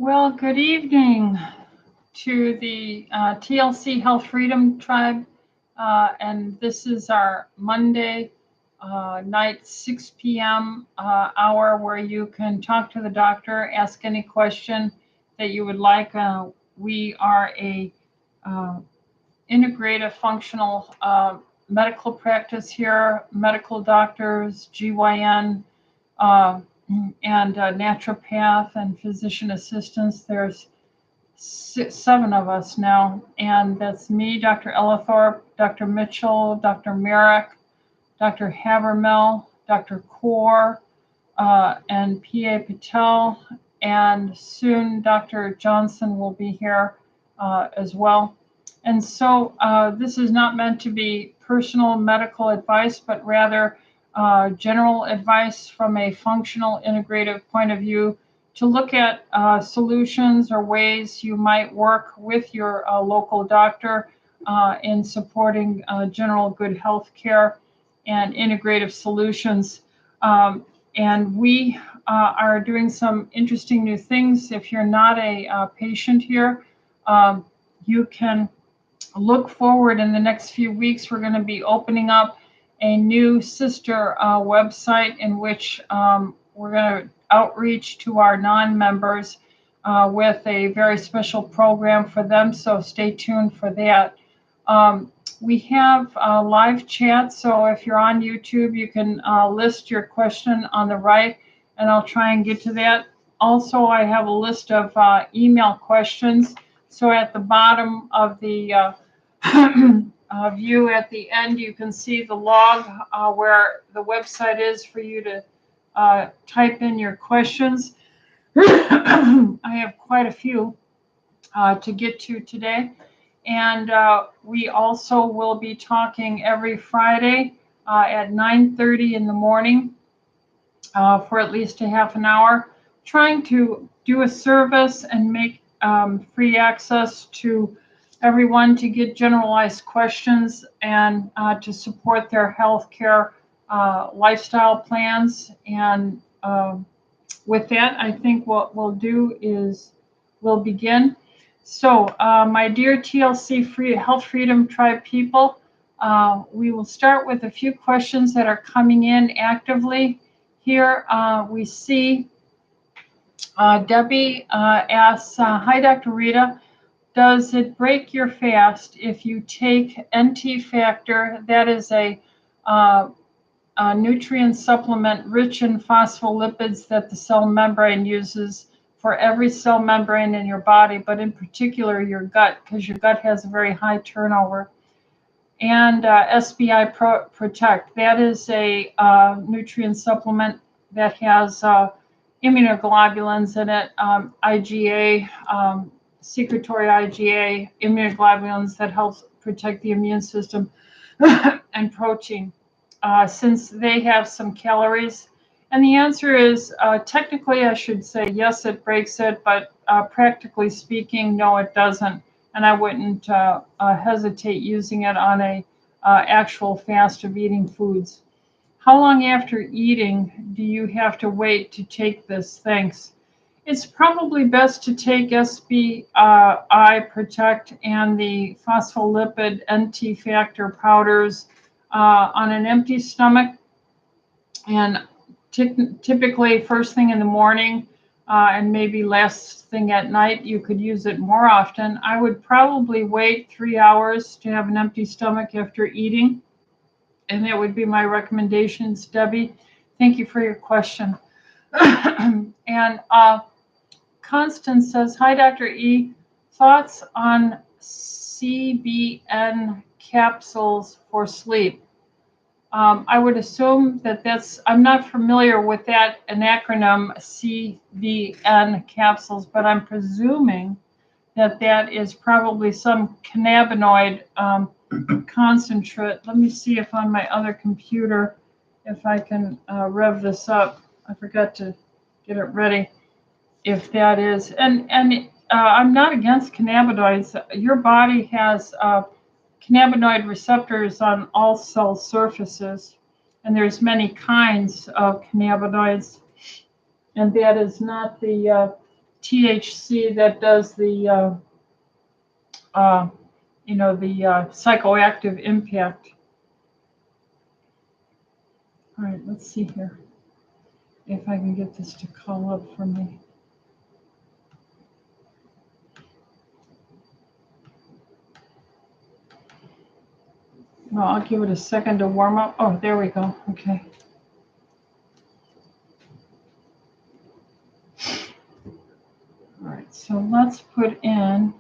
Well, good evening to the TLC Health Freedom Tribe, and this is our Monday night 6 p.m. Hour where you can talk to the doctor, ask any question that you would like. We are a integrative functional medical practice here, medical doctors, GYN, and naturopath and physician assistants. There's 7 of us now, and that's me, Dr. Ellithorpe, Dr. Mitchell, Dr. Merrick, Dr. Habermill, Dr. Kaur, and P.A. Patel, and soon Dr. Johnson will be here as well. And so this is not meant to be personal medical advice, but rather general advice from a functional integrative point of view to look at solutions or ways you might work with your local doctor in supporting general good health care and integrative solutions. And we are doing some interesting new things. If you're not a patient here, you can look forward in the next few weeks. We're going to be opening up a new sister website in which we're going to outreach to our non-members with a very special program for them. So stay tuned for that. We have live chat. So if you're on YouTube, you can list your question on the right, and I'll try and get to that. Also, I have a list of email questions. So at the bottom of the view at the end, you can see the log where the website is for you to type in your questions. I have quite a few to get to today. And we also will be talking every Friday at 9:30 in the morning for at least a half an hour, trying to do a service and make free access to everyone to get generalized questions and to support their healthcare lifestyle plans. And with that, I think what we'll do is we'll begin. So my dear TLC Health Freedom Tribe people, we will start with a few questions that are coming in actively. Here we see Debbie asks, hi, Dr. Rita. Does it break your fast if you take NT Factor? That is a nutrient supplement rich in phospholipids that the cell membrane uses for every cell membrane in your body, but in particular your gut, because your gut has a very high turnover. And SBI Protect, that is a nutrient supplement that has immunoglobulins in it, IgA, secretory IgA, immunoglobulins that helps protect the immune system, and protein, since they have some calories. And the answer is, technically, I should say, yes, it breaks it, but practically speaking, no, it doesn't. And I wouldn't hesitate using it on a actual fast of eating foods. How long after eating do you have to wait to take this? Thanks. It's probably best to take SBI Protect and the phospholipid NT Factor powders on an empty stomach, and typically first thing in the morning and maybe last thing at night. You could use it more often. I would probably wait 3 hours to have an empty stomach after eating, and that would be my recommendations. Debbie, thank you for your question. And Constance says, hi, Dr. E. Thoughts on Cbn capsules for sleep? I would assume that's, I'm not familiar with that, an acronym, Cbn capsules, but I'm presuming that that is probably some cannabinoid concentrate. Let me see if on my other computer, if I can rev this up. I forgot to get it ready. If that is, and I'm not against cannabinoids. Your body has cannabinoid receptors on all cell surfaces, and there's many kinds of cannabinoids, and that is not the THC that does the the psychoactive impact. All right, let's see here if I can get this to call up for me. Well, I'll give it a second to warm up. Oh, there we go. Okay. All right, so let's put in.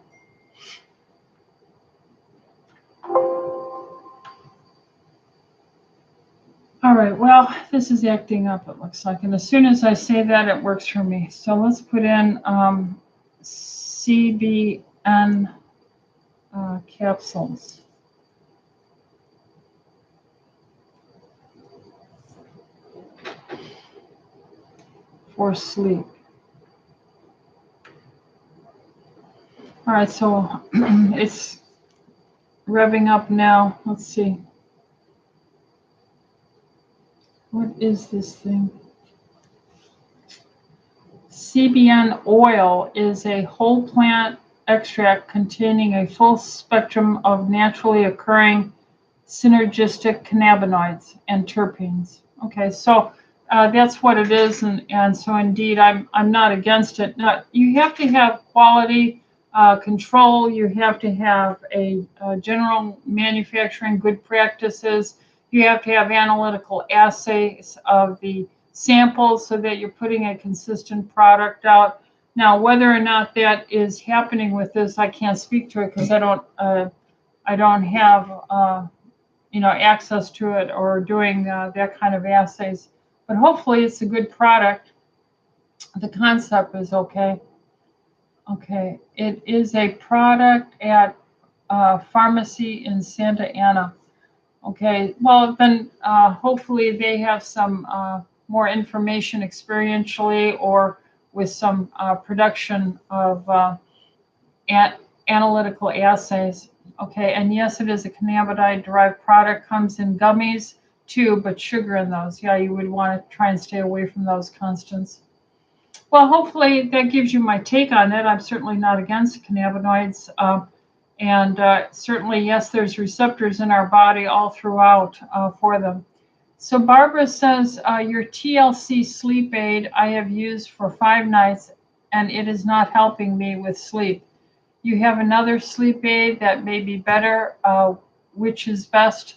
All right, well, this is acting up, it looks like. And as soon as I say that, it works for me. So let's put in Cbn capsules. For sleep. All right, so it's revving up now. Let's see. What is this thing? Cbn Oil is a whole plant extract containing a full spectrum of naturally occurring synergistic cannabinoids and terpenes. Okay, so that's what it is, and so indeed I'm not against it. Now, you have to have quality control. You have to have a general manufacturing good practices. You have to have analytical assays of the samples so that you're putting a consistent product out. Now, whether or not that is happening with this, I can't speak to it because I don't have access to it or doing that kind of assays. But hopefully it's a good product. The concept is okay. Okay, it is a product at a pharmacy in Santa Ana. Okay, well then hopefully they have some more information experientially or with some production of analytical assays. Okay, and yes, it is a cannabinoid-derived product, comes in gummies too, but sugar in those. Yeah, you would want to try and stay away from those constants. Well, hopefully that gives you my take on it. I'm certainly not against cannabinoids. And certainly, yes, there's receptors in our body all throughout for them. So Barbara says, your TLC sleep aid I have used for 5 nights, and it is not helping me with sleep. You have another sleep aid that may be better. Which is best?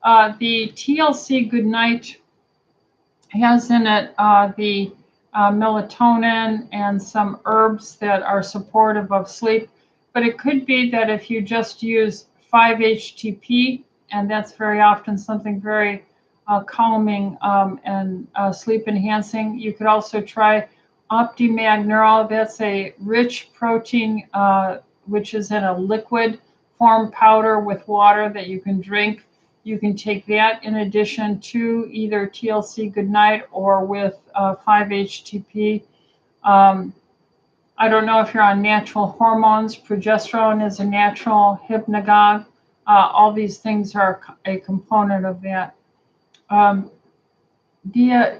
The TLC Goodnight has in it the melatonin and some herbs that are supportive of sleep. But it could be that if you just use 5-HTP, and that's very often something very calming and sleep enhancing. You could also try OptiMag Neural. That's a rich protein which is in a liquid form powder with water that you can drink. You can take that in addition to either TLC Goodnight or with 5-HTP. I don't know if you're on natural hormones. Progesterone is a natural hypnagogue. All these things are a component of that. Dia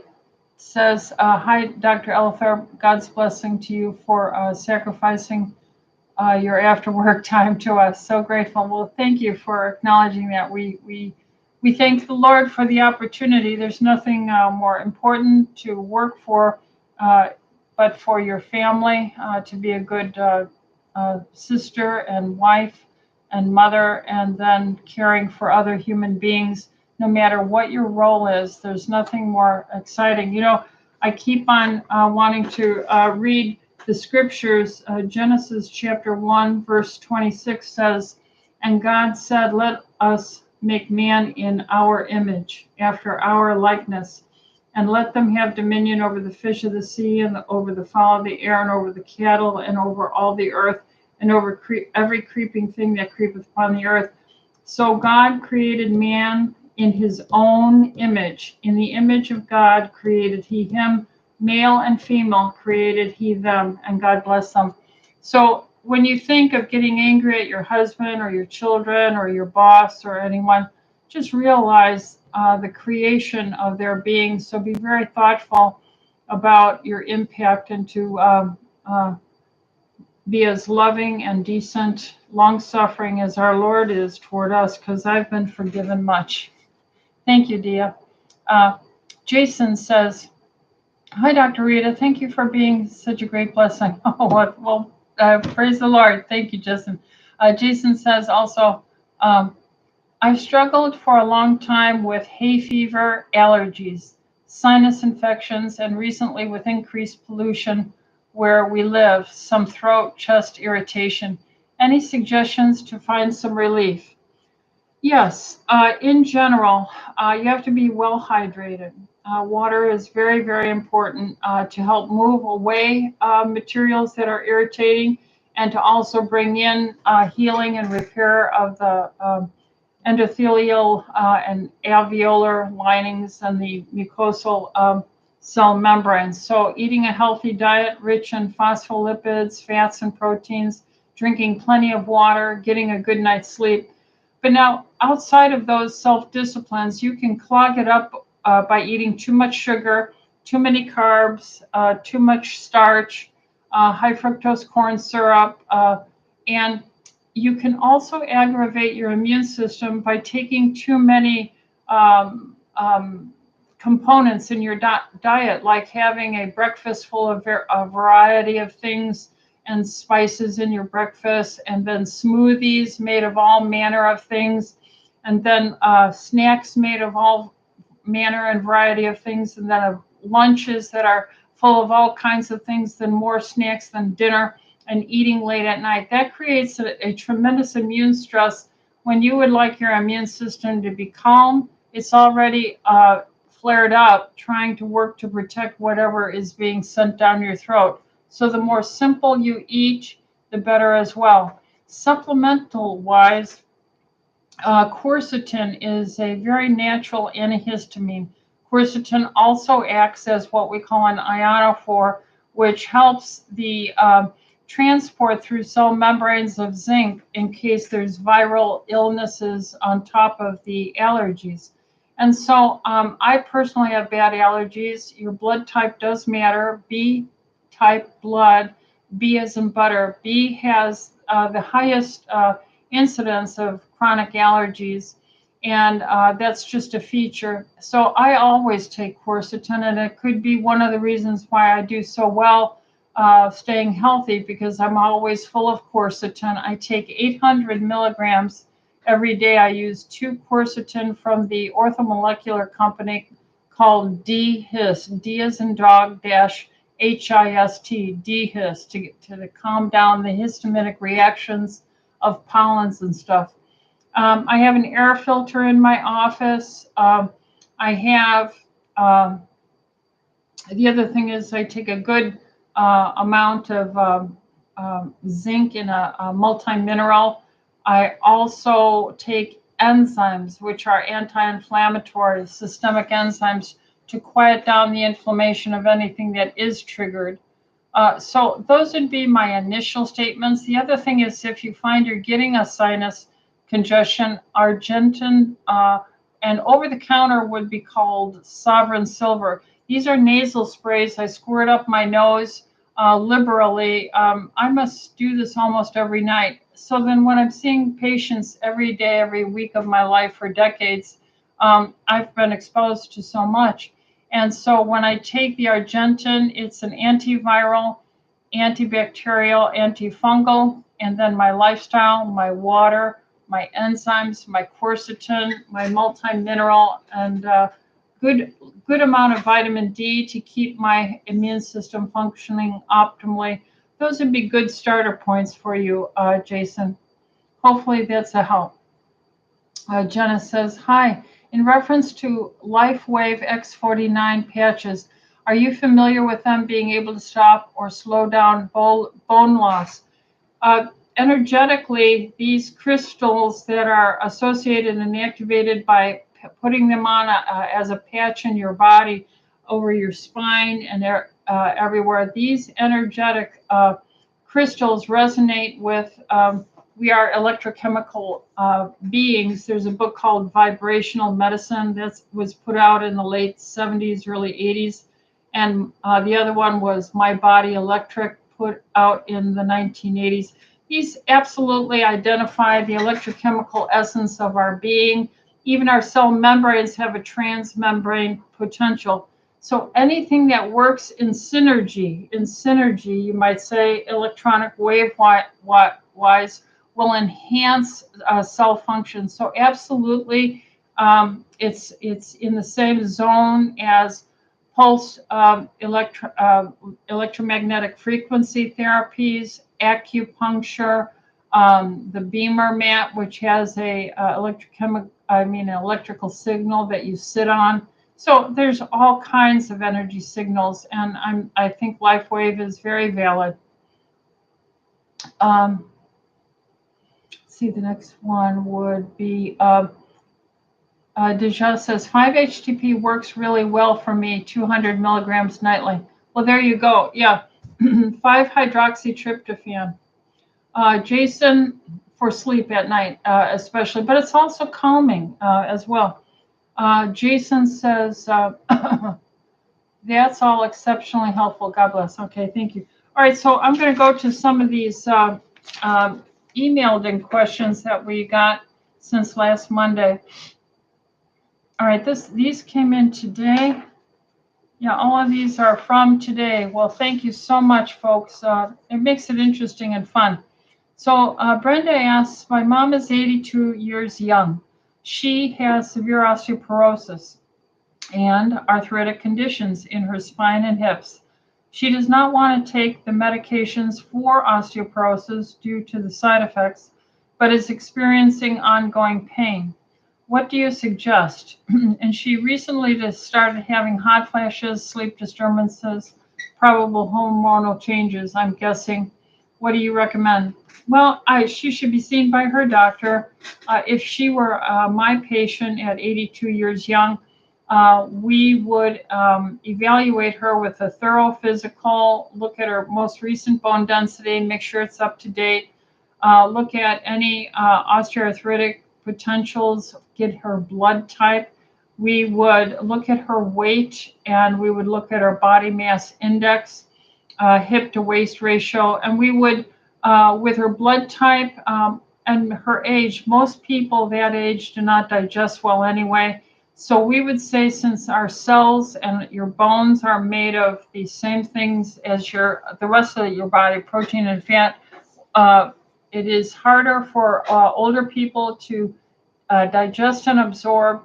says, hi, Dr. Ellithorpe. God's blessing to you for sacrificing your after work time to us. So grateful. Well, thank you for acknowledging that. We thank the Lord for the opportunity. There's nothing more important to work for, but for your family, to be a good sister and wife and mother, and then caring for other human beings, no matter what your role is. There's nothing more exciting. You know, I keep on wanting to read the scriptures. Genesis chapter 1, verse 26 says, and God said, let us make man in our image, after our likeness, and let them have dominion over the fish of the sea, and over the fowl of the air, and over the cattle, and over all the earth, and over every creeping thing that creepeth upon the earth. So God created man in his own image. In the image of God created he him, male and female created he them, and God bless them. So when you think of getting angry at your husband or your children or your boss or anyone, just realize the creation of their being. So be very thoughtful about your impact and to be as loving and decent, long-suffering as our Lord is toward us, because I've been forgiven much. Thank you, Dia. Jason says, hi, Dr. Rita. Thank you for being such a great blessing. Oh, well, praise the Lord. Thank you, Jason. Jason says also, I've struggled for a long time with hay fever, allergies, sinus infections, and recently with increased pollution where we live, some throat, chest irritation. Any suggestions to find some relief? Yes, in general, you have to be well hydrated. Water is very, very important to help move away materials that are irritating and to also bring in healing and repair of the endothelial and alveolar linings and the mucosal cell membranes. So eating a healthy diet rich in phospholipids, fats, and proteins, drinking plenty of water, getting a good night's sleep. But now, outside of those self-disciplines, you can clog it up by eating too much sugar, too many carbs, too much starch, high fructose corn syrup, and you can also aggravate your immune system by taking too many components in your diet, like having a breakfast full of a variety of things and spices in your breakfast, and then smoothies made of all manner of things, and then snacks made of all manner and variety of things, and then lunches that are full of all kinds of things, then more snacks than dinner, and eating late at night. That creates a tremendous immune stress. When you would like your immune system to be calm, it's already flared up, trying to work to protect whatever is being sent down your throat. So the more simple you eat, the better as well. Supplemental wise, quercetin is a very natural antihistamine. Quercetin also acts as what we call an ionophore, which helps the transport through cell membranes of zinc in case there's viral illnesses on top of the allergies. And so I personally have bad allergies. Your blood type does matter. B type blood, B as in butter. B has the highest incidence of chronic allergies, and that's just a feature. So I always take quercetin, and it could be one of the reasons why I do so well staying healthy, because I'm always full of quercetin. I take 800 milligrams every day. I use 2 quercetin from the orthomolecular company called D-HIST, D as in dog dash HIST, D-HIST, to calm down the histaminic reactions of pollens and stuff. I have an air filter in my office. I have, the other thing is I take a good amount of zinc in a multi-mineral. I also take enzymes, which are anti-inflammatory systemic enzymes, to quiet down the inflammation of anything that is triggered. So those would be my initial statements. The other thing is, if you find you're getting a sinus congestion, Argentin and over-the-counter would be called Sovereign Silver. These are nasal sprays. I squirt up my nose liberally. I must do this almost every night. So then when I'm seeing patients every day, every week of my life for decades, I've been exposed to so much. And so when I take the Argentin, it's an antiviral, antibacterial, antifungal, and then my lifestyle, my water, my enzymes, my quercetin, my multi-mineral, and good amount of vitamin D to keep my immune system functioning optimally. Those would be good starter points for you, Jason. Hopefully that's a help. Jenna says, hi. In reference to LifeWave X49 patches, are you familiar with them being able to stop or slow down bone loss? Energetically, these crystals that are associated and activated by putting them on as a patch in your body, over your spine and everywhere, these energetic crystals resonate with we are electrochemical beings. There's a book called Vibrational Medicine that was put out in the late 70s, early 80s. And the other one was My Body Electric, put out in the 1980s. He's absolutely identified the electrochemical essence of our being. Even our cell membranes have a transmembrane potential. So anything that works in synergy, you might say, electronic wave wise, will enhance cell function. So absolutely, it's in the same zone as pulse electromagnetic frequency therapies, acupuncture, the Beamer mat, which has a an electrical signal that you sit on. So there's all kinds of energy signals, and I think LifeWave is very valid. See, the next one would be Deja says 5-HTP works really well for me, 200 milligrams nightly. Well, there you go. Yeah, 5-hydroxytryptophan. Jason, for sleep at night, especially, but it's also calming as well. Jason says, that's all exceptionally helpful. God bless. Okay, thank you. All right, so I'm going to go to some of these emailed in questions that we got since last Monday. All right, these came in today. Yeah, all of these are from today. Well, thank you so much, folks. It makes it interesting and fun. So Brenda asks, my mom is 82 years young. She has severe osteoporosis and arthritic conditions in her spine and hips. She does not want to take the medications for osteoporosis due to the side effects, but is experiencing ongoing pain. What do you suggest? And she recently just started having hot flashes, sleep disturbances, probable hormonal changes, I'm guessing. What do you recommend? Well, she should be seen by her doctor. If she were my patient at 82 years young, we would evaluate her with a thorough physical, look at her most recent bone density, make sure it's up to date, look at any osteoarthritic potentials, get her blood type. We would look at her weight, and we would look at her body mass index, hip to waist ratio, and we would, with her blood type and her age, most people that age do not digest well anyway. So we would say, since our cells and your bones are made of the same things as the rest of your body, protein and fat, it is harder for older people to digest and absorb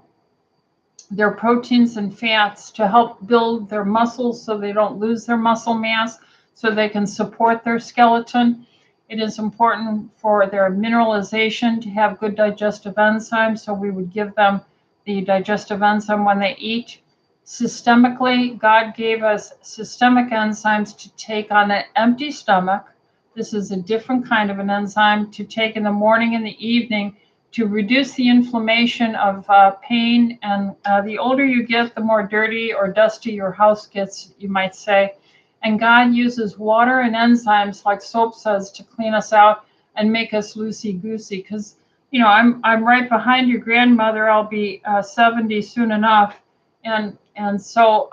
their proteins and fats to help build their muscles so they don't lose their muscle mass, so they can support their skeleton. It is important for their mineralization to have good digestive enzymes, so we would give them the digestive enzyme when they eat. Systemically, God gave us systemic enzymes to take on an empty stomach. This is a different kind of an enzyme to take in the morning and the evening to reduce the inflammation of pain. And the older you get, the more dirty or dusty your house gets, you might say. And God uses water and enzymes, like soap says, to clean us out and make us loosey-goosey. Because, I'm right behind your grandmother. I'll be 70 soon enough. And so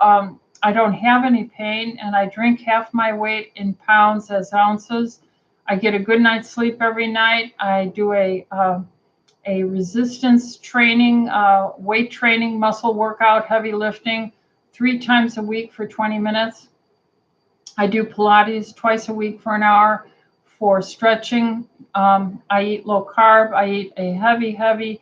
I don't have any pain, and I drink half my weight in pounds as ounces. I get a good night's sleep every night. I do a resistance training, weight training, muscle workout, heavy lifting 3 times a week for 20 minutes. I do Pilates twice a week for an hour for stretching. I eat low carb. I eat a heavy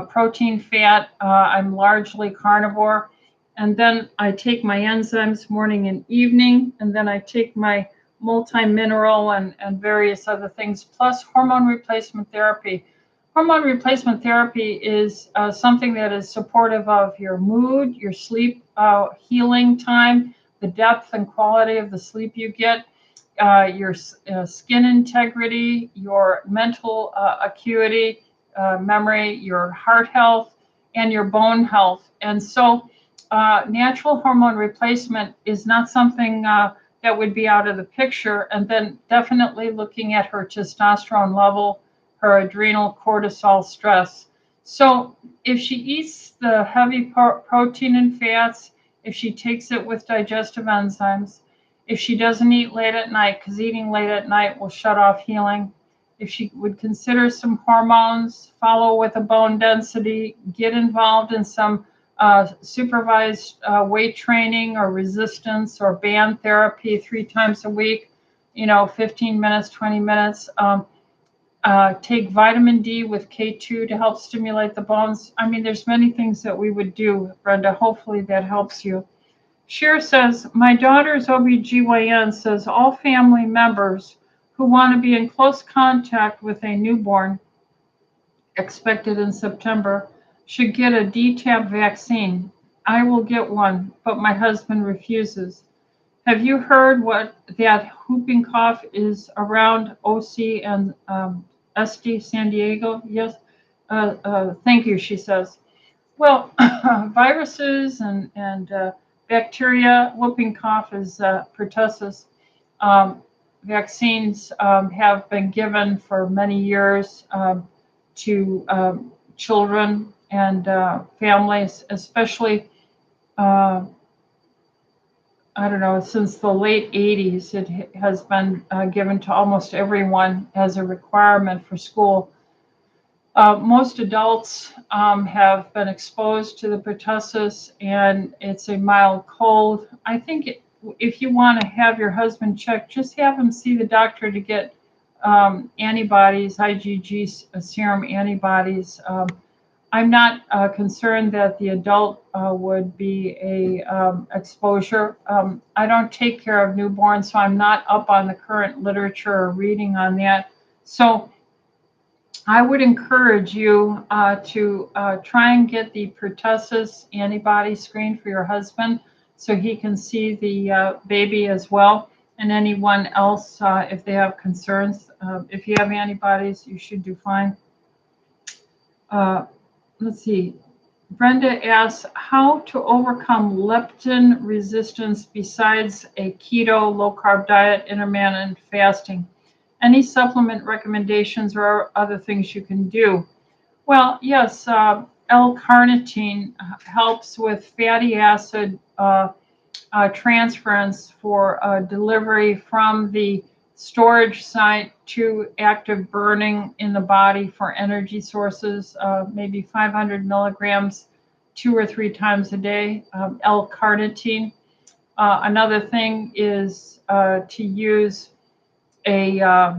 protein, fat. I'm largely carnivore. And then I take my enzymes morning and evening, and then I take my multi-mineral and various other things, plus hormone replacement therapy. Hormone replacement therapy is something that is supportive of your mood, your sleep healing time, the depth and quality of the sleep you get, your skin integrity, your mental acuity, memory, your heart health, and your bone health. And so natural hormone replacement is not something that would be out of the picture. And then definitely looking at her testosterone level, her adrenal cortisol stress. So if she eats the heavy protein and fats, if she takes it with digestive enzymes, If she doesn't eat late at night, because eating late at night will shut off healing. If she would consider some hormones, follow with a bone density, get involved in some supervised weight training or resistance or band therapy 3 times a week, 15 minutes, 20 minutes. Take vitamin D with K2 to help stimulate the bones. I mean, there's many things that we would do, Brenda. Hopefully that helps you. Cher says, my daughter's OBGYN says all family members who want to be in close contact with a newborn expected in September should get a DTaP vaccine. I will get one, but my husband refuses. Have you heard what that whooping cough is around OC and SD San Diego? Yes. Thank you, she says. Well, viruses and bacteria, whooping cough is pertussis. Vaccines have been given for many years to children and families, especially, I don't know, since the late 80s, it has been given to almost everyone as a requirement for school. Most adults have been exposed to the pertussis, and it's a mild cold. I think if you want to have your husband checked, just have him see the doctor to get antibodies, IgG serum antibodies. I'm not concerned that the adult would be a exposure. I don't take care of newborns, so I'm not up on the current literature or reading on that. So I would encourage you to try and get the pertussis antibody screen for your husband so he can see the baby as well, and anyone else if they have concerns. If you have antibodies, you should do fine. Let's see. Brenda asks how to overcome leptin resistance besides a keto, low-carb diet, intermittent fasting. Any supplement recommendations or other things you can do? Well, yes, L-carnitine helps with fatty acid transference for delivery from the storage site to active burning in the body for energy sources, maybe 500 milligrams 2 or 3 times a day, L-carnitine. Another thing is to use a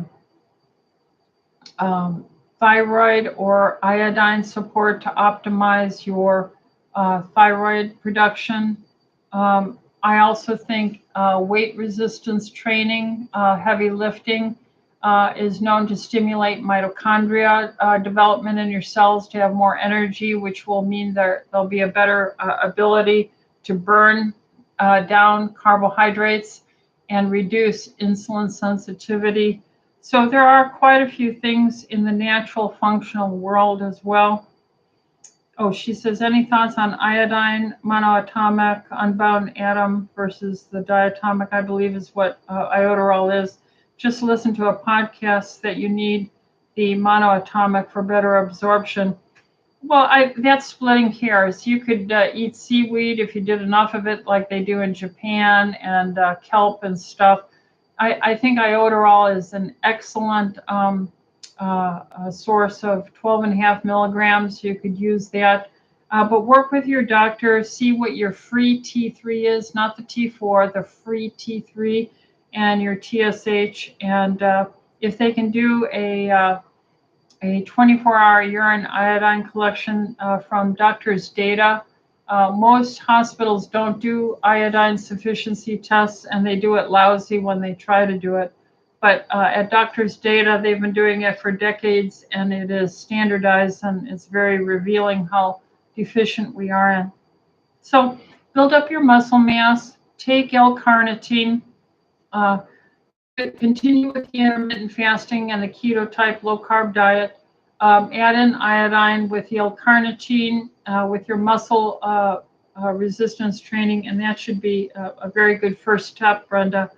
thyroid or iodine support to optimize your thyroid production. I also think weight resistance training, heavy lifting, is known to stimulate mitochondria development in your cells to have more energy, which will mean there'll be a better ability to burn down carbohydrates and reduce insulin sensitivity. So there are quite a few things in the natural functional world as well. Oh, she says, any thoughts on iodine, monoatomic, unbound atom versus the diatomic, I believe is what iodoral is. Just listen to a podcast that you need the monoatomic for better absorption. Well, that's splitting hairs. You could eat seaweed if you did enough of it like they do in Japan, and kelp and stuff. I think iodoral is an excellent source of 12.5 milligrams. You could use that, but work with your doctor, see what your free T3 is, not the T4, the free T3, and your TSH, and if they can do a 24-hour urine iodine collection from doctor's data. Most hospitals don't do iodine sufficiency tests, and they do it lousy when they try to do it. But at doctor's data, they've been doing it for decades, and it is standardized, and it's very revealing how deficient we are in. So build up your muscle mass, take L-carnitine, continue with the intermittent fasting and the keto type low carb diet. Add in iodine with the L-carnitine with your muscle resistance training, and that should be a very good first step, Brenda.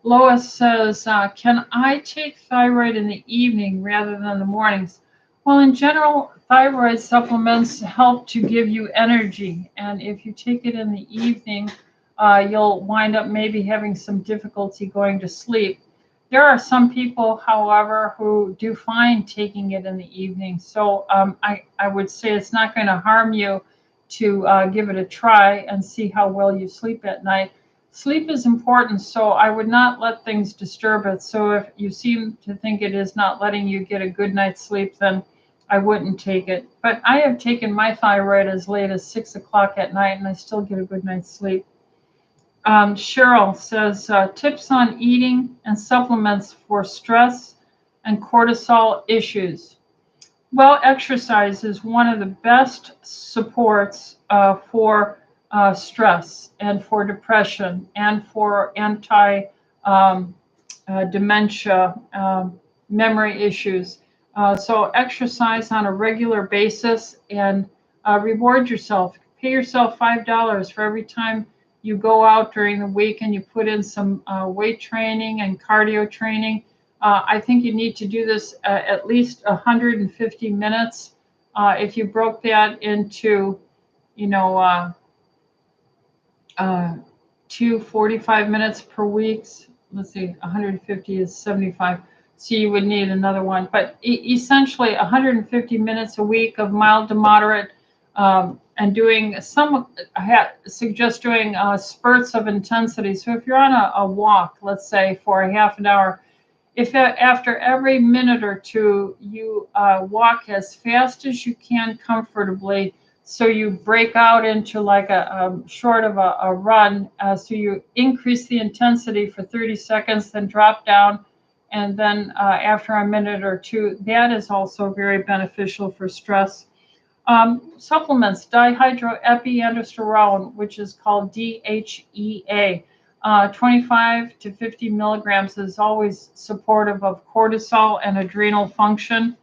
Lois says, can I take thyroid in the evening rather than the mornings? Well, in general, thyroid supplements help to give you energy, and if you take it in the evening, you'll wind up maybe having some difficulty going to sleep. There are some people, however, who do find taking it in the evening. So I would say it's not going to harm you to give it a try and see how well you sleep at night. Sleep is important, so I would not let things disturb it. So if you seem to think it is not letting you get a good night's sleep, then I wouldn't take it. But I have taken my thyroid as late as 6 o'clock at night, and I still get a good night's sleep. Cheryl says, tips on eating and supplements for stress and cortisol issues. Well, exercise is one of the best supports for stress and for depression and for dementia, memory issues. So exercise on a regular basis and reward yourself. Pay yourself $5 for every time you go out during the week and you put in some weight training and cardio training. I think you need to do this at least 150 minutes. If you broke that into, 2 45 minutes per week, let's see, 150 is 75. So you would need another one. But essentially 150 minutes a week of mild to moderate and doing suggest doing spurts of intensity. So if you're on a walk, let's say for a half an hour, if after every minute or two you walk as fast as you can comfortably, so you break out into like a short of a run, so you increase the intensity for 30 seconds, then drop down, and then after a minute or two, that is also very beneficial for stress. Supplements, dihydroepiandrosterone, which is called DHEA. 25 to 50 milligrams is always supportive of cortisol and adrenal function.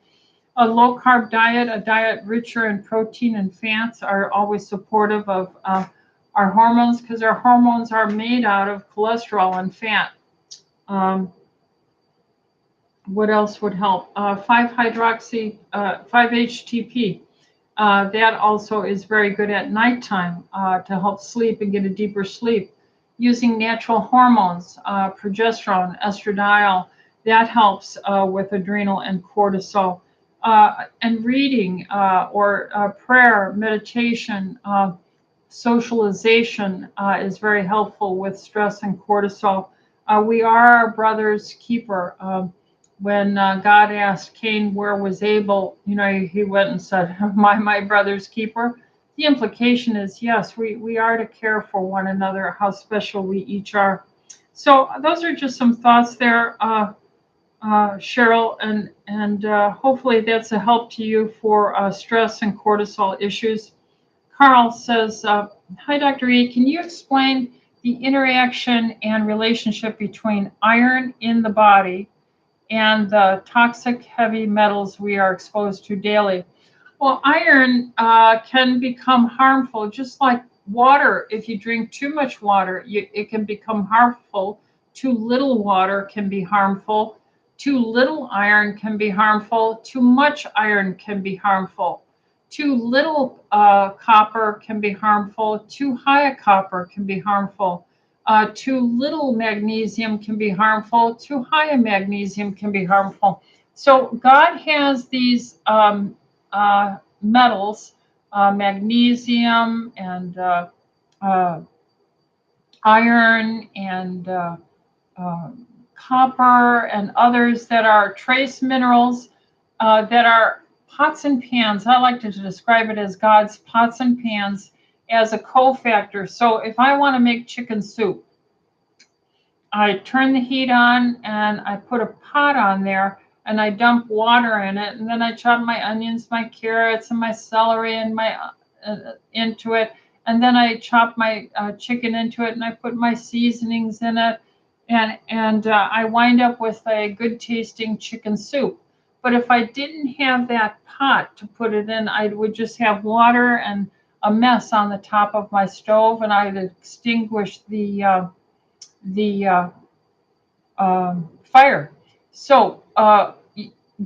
A low carb diet, a diet richer in protein and fats, are always supportive of our hormones, because our hormones are made out of cholesterol and fat. What else would help? 5-HTP. That also is very good at nighttime to help sleep and get a deeper sleep. Using natural hormones, progesterone, estradiol, that helps with adrenal and cortisol. And reading or prayer, meditation, socialization is very helpful with stress and cortisol. We are our brother's keeper. When God asked Cain where was Abel, he went and said, "Am I my brother's keeper?" The implication is, yes, we are to care for one another, how special we each are. So those are just some thoughts there, Cheryl, and hopefully that's a help to you for stress and cortisol issues. Carl says, hi, Dr. E, can you explain the interaction and relationship between iron in the body and the toxic heavy metals we are exposed to daily? Well, iron can become harmful, just like water. If you drink too much water, it can become harmful. Too little water can be harmful. Too little iron can be harmful. Too much iron can be harmful. Too little copper can be harmful. Too high a copper can be harmful. Too little magnesium can be harmful. Too high a magnesium can be harmful. So God has these metals, magnesium and iron and copper and others that are trace minerals that are pots and pans. I like to describe it as God's pots and pans as a cofactor. So if I want to make chicken soup, I turn the heat on and I put a pot on there and I dump water in it, and then I chop my onions, my carrots, and my celery and my into it, and then I chop my chicken into it, and I put my seasonings in it, and I wind up with a good tasting chicken soup. But if I didn't have that pot to put it in, I would just have water and a mess on the top of my stove, and I'd extinguish the fire. So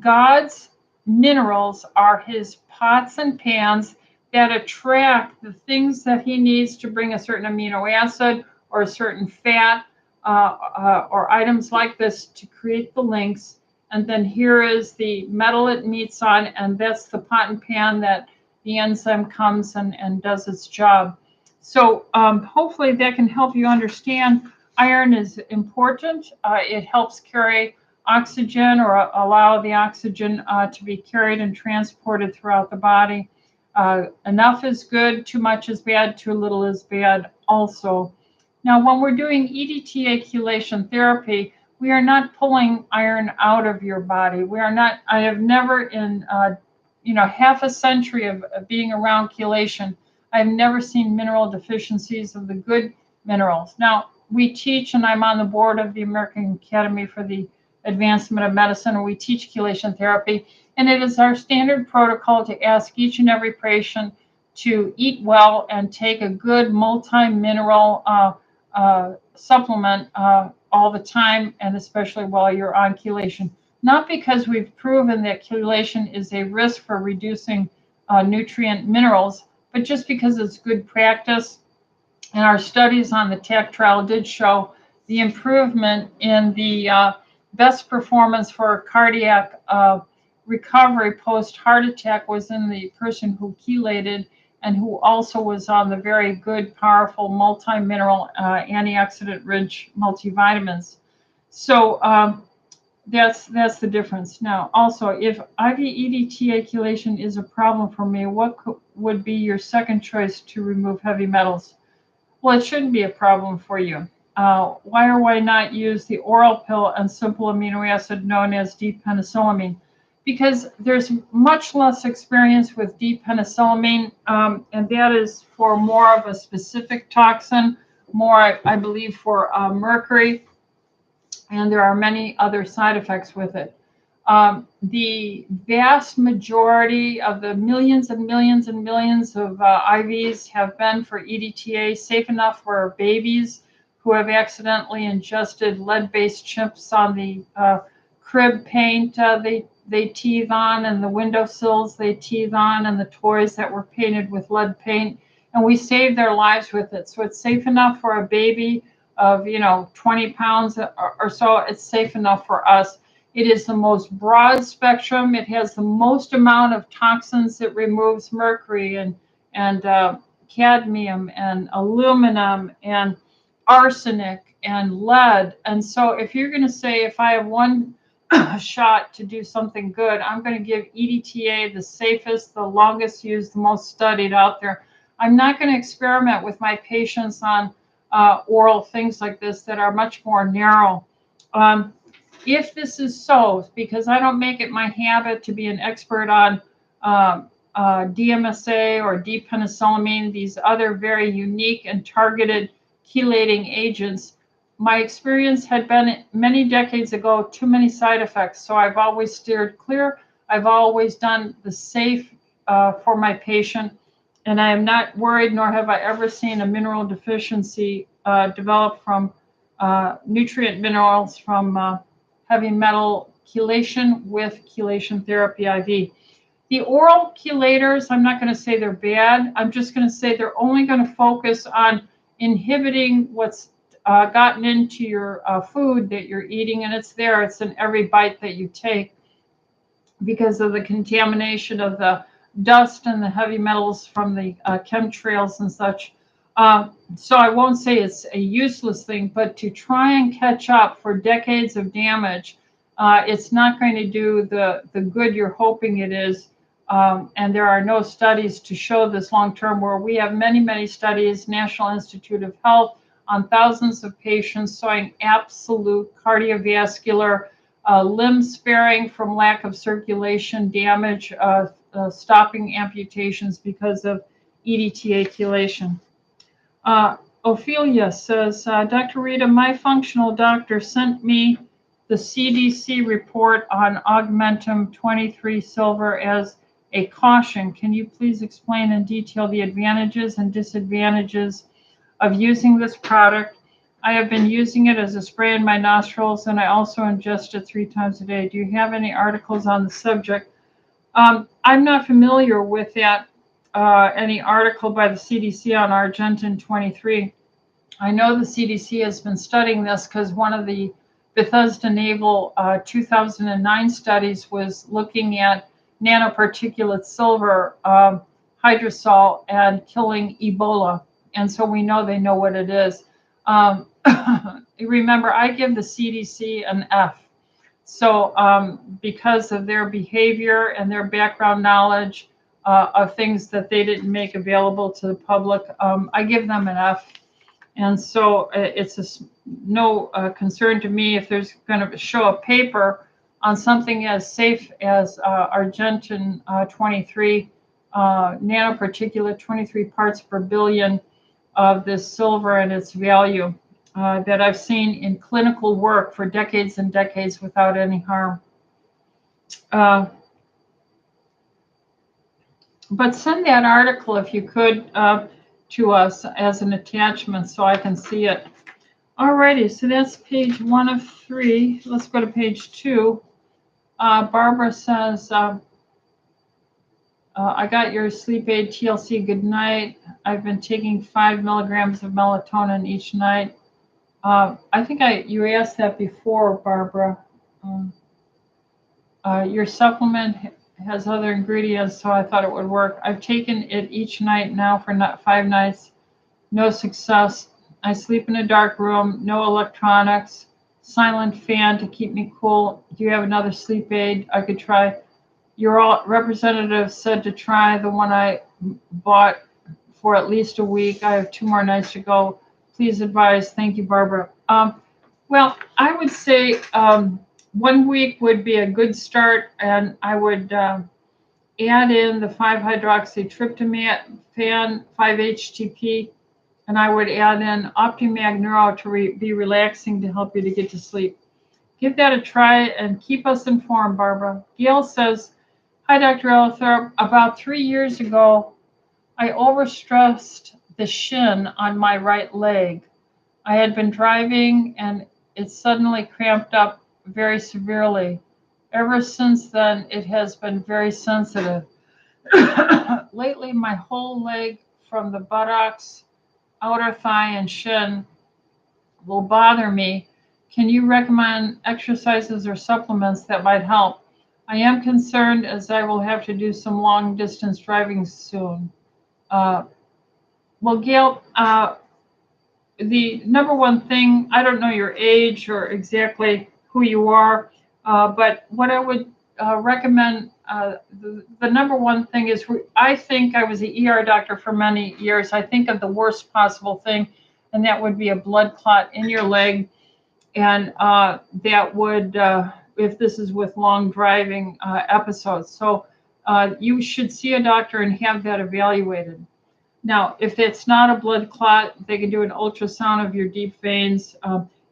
God's minerals are his pots and pans that attract the things that he needs to bring a certain amino acid or a certain fat or items like this to create the links. And then here is the metal it meets on, and that's the pot and pan that the enzyme comes and does its job. So hopefully that can help you understand iron is important. It helps carry oxygen or allow the oxygen to be carried and transported throughout the body. Enough is good, too much is bad, too little is bad also. Now, when we're doing EDTA chelation therapy, we are not pulling iron out of your body. We are not, I have never in, half a century of being around chelation, I've never seen mineral deficiencies of the good minerals. Now, we teach, and I'm on the board of the American Academy for the Advancement of Medicine, and we teach chelation therapy. And it is our standard protocol to ask each and every patient to eat well and take a good multi-mineral supplement all the time, and especially while you're on chelation. Not because we've proven that chelation is a risk for reducing nutrient minerals, but just because it's good practice. And our studies on the TAC trial did show the improvement in the best performance for cardiac recovery post-heart attack was in the person who chelated and who also was on the very good, powerful, multi-mineral, antioxidant-rich multivitamins. So that's the difference. Now, also, if IV EDTA chelation is a problem for me, what would be your second choice to remove heavy metals? Well, it shouldn't be a problem for you. Why or why not use the oral pill and simple amino acid known as D-penicillamine? Because there's much less experience with D-penicillamine, and that is for more of a specific toxin, more, I believe, for mercury, and there are many other side effects with it. The vast majority of the millions and millions and millions of IVs have been for EDTA, safe enough for babies who have accidentally ingested lead-based chips on the crib paint they teethe on, and the windowsills they teethe on, and the toys that were painted with lead paint, and we saved their lives with it. So it's safe enough for a baby of 20 pounds or so. It's safe enough for us. It is the most broad spectrum. It has the most amount of toxins. It removes mercury and cadmium and aluminum and arsenic and lead. And so if you're going to say, if I have one shot to do something good, I'm going to give EDTA the safest, the longest used, the most studied out there. I'm not going to experiment with my patients on oral things like this that are much more narrow. If this is so, because I don't make it my habit to be an expert on DMSA or D-penicillamine, these other very unique and targeted chelating agents, my experience had been many decades ago, too many side effects. So I've always steered clear. I've always done the safe for my patient. And I am not worried, nor have I ever seen a mineral deficiency develop from nutrient minerals from heavy metal chelation with chelation therapy IV. The oral chelators, I'm not going to say they're bad. I'm just going to say they're only going to focus on inhibiting what's gotten into your food that you're eating, and it's there. It's in every bite that you take because of the contamination of the dust and the heavy metals from the chemtrails and such. So I won't say it's a useless thing, but to try and catch up for decades of damage, it's not going to do the good you're hoping it is. And there are no studies to show this long-term, where we have many, many studies, National Institute of Health, on thousands of patients showing absolute cardiovascular limb sparing from lack of circulation damage, stopping amputations because of EDTA chelation. Ophelia says, Dr. Rita, my functional doctor sent me the CDC report on Augmentum 23 Silver as a caution. Can you please explain in detail the advantages and disadvantages of using this product? I have been using it as a spray in my nostrils, and I also ingest it 3 times a day. Do you have any articles on the subject? I'm not familiar with that, any article by the CDC on Argentin 23. I know the CDC has been studying this because one of the Bethesda Naval 2009 studies was looking at nanoparticulate silver hydrosol and killing Ebola. And so we know they know what it is. Remember, I give the CDC an F. So because of their behavior and their background knowledge of things that they didn't make available to the public, I give them an F. And so it's no concern to me if there's going to show a paper on something as safe as Argentin 23 nanoparticulate, 23 parts per billion of this silver and its value that I've seen in clinical work for decades and decades without any harm. But send that article if you could to us as an attachment so I can see it. Alrighty, so that's page 1 of 3. Let's go to page 2. Barbara says, I got your sleep aid TLC, good night. I've been taking 5 milligrams of melatonin each night. I think you asked that before, Barbara. Your supplement has other ingredients, so I thought it would work. I've taken it each night now for 5 nights. No success. I sleep in a dark room, no electronics, silent fan to keep me cool. Do you have another sleep aid I could try? Your representative said to try the one I bought for at least a week. I have 2 more nights to go. Please advise. Thank you, Barbara. Well, I would say 1 week would be a good start, and I would add in the 5-hydroxytryptophan, 5-HTP, and I would add in Optimag Neuro to be relaxing to help you to get to sleep. Give that a try and keep us informed, Barbara. Gail says, hi, Dr. Ellithorpe. About 3 years ago, I overstressed the shin on my right leg. I had been driving and it suddenly cramped up very severely. Ever since then, it has been very sensitive. Lately, my whole leg from the buttocks, outer thigh, and shin will bother me. Can you recommend exercises or supplements that might help? I am concerned as I will have to do some long distance driving soon. Well, Gail, the number one thing, I don't know your age or exactly who you are, but what I would recommend, the number one thing is, I think I was an ER doctor for many years. I think of the worst possible thing, and that would be a blood clot in your leg. And that would, if this is with long driving episodes. So you should see a doctor and have that evaluated. Now, if it's not a blood clot, they can do an ultrasound of your deep veins.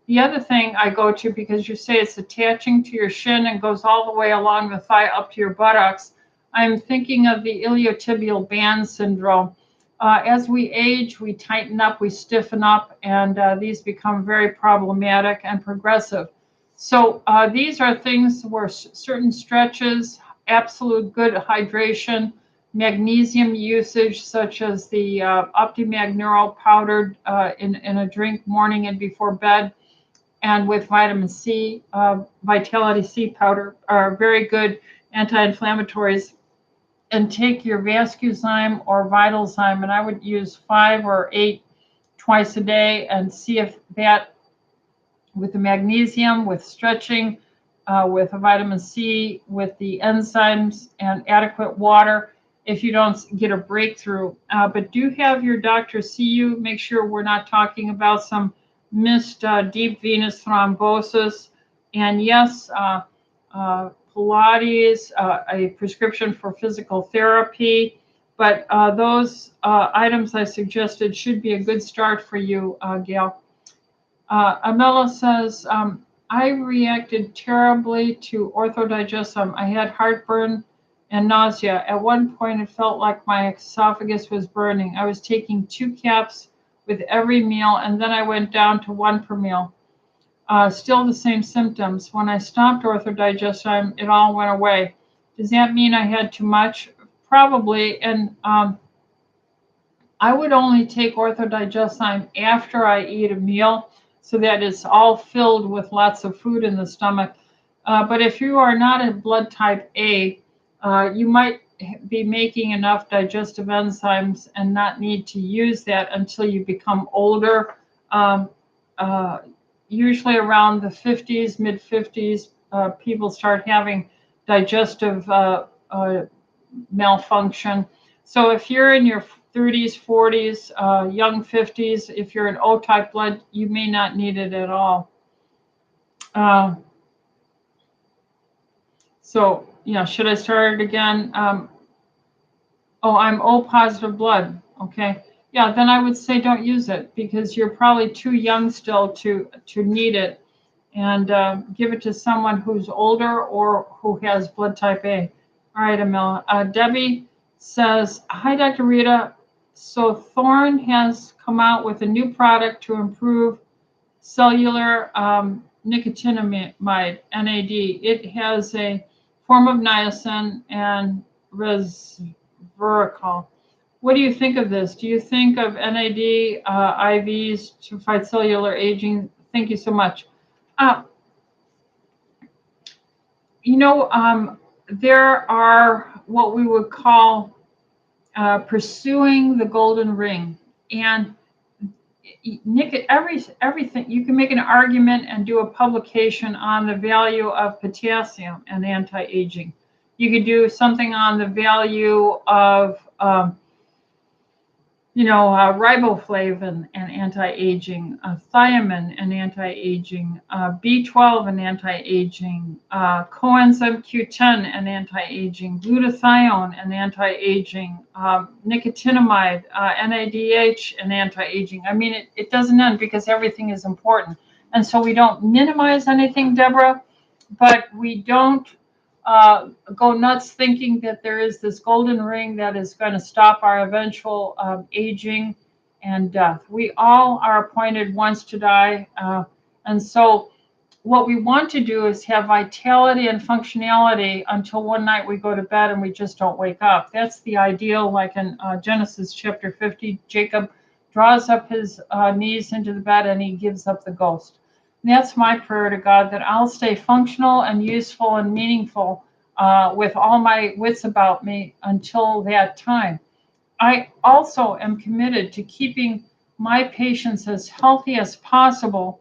The other thing I go to, because you say it's attaching to your shin and goes all the way along the thigh up to your buttocks, I'm thinking of the iliotibial band syndrome. As we age, we tighten up, we stiffen up, and these become very problematic and progressive. So these are things where certain stretches, absolute good hydration, magnesium usage, such as the Optimag Neuro powdered in a drink morning and before bed, and with vitamin C, Vitality C powder are very good anti-inflammatories. And take your Vascuzyme or Vitalzyme, and I would use 5 or 8 twice a day, and see if that, with the magnesium, with stretching, with a vitamin C, with the enzymes and adequate water, if you don't get a breakthrough. But do have your doctor see you. Make sure we're not talking about some missed deep venous thrombosis. And yes, Pilates, a prescription for physical therapy. But those items I suggested should be a good start for you, Gail. Amela says, I reacted terribly to orthodigestum. I had heartburn and nausea. At one point, it felt like my esophagus was burning. I was taking 2 caps with every meal, and then I went down to 1 per meal. Still the same symptoms. When I stopped orthodigestum, it all went away. Does that mean I had too much? Probably. And I would only take orthodigestine after I eat a meal so that it's all filled with lots of food in the stomach. But if you are not a blood type A, you might be making enough digestive enzymes and not need to use that until you become older. Um, uh, Usually around the 50s, mid 50s, people start having digestive malfunction. So if you're in your 30s, 40s, young 50s, if you're an O-type blood, you may not need it at all. So, should I start it again? Oh, I'm O positive blood. Okay. Yeah, then I would say don't use it because you're probably too young still to need it. And give it to someone who's older or who has blood type A. All right, Emil. Debbie says, hi, Dr. Rita. So Thorne has come out with a new product to improve cellular nicotinamide, NAD. It has a form of niacin and resveratrol. What do you think of this? Do you think of NAD IVs to fight cellular aging? Thank you so much. There are what we would call pursuing the golden ring. And everything, you can make an argument and do a publication on the value of potassium and anti-aging. You could do something on the value of riboflavin and anti-aging, thiamine and anti-aging, B12 and anti-aging, coenzyme Q10 and anti-aging, glutathione and anti-aging, nicotinamide, NADH and anti-aging. I mean, it doesn't end because everything is important. And so we don't minimize anything, Deborah, but we don't go nuts thinking that there is this golden ring that is going to stop our eventual aging and death. We all are appointed once to die. And so what we want to do is have vitality and functionality until one night we go to bed and we just don't wake up. That's the ideal, like in Genesis chapter 50, Jacob draws up his knees into the bed and he gives up the ghost. That's my prayer to God, that I'll stay functional and useful and meaningful with all my wits about me until that time. I also am committed to keeping my patients as healthy as possible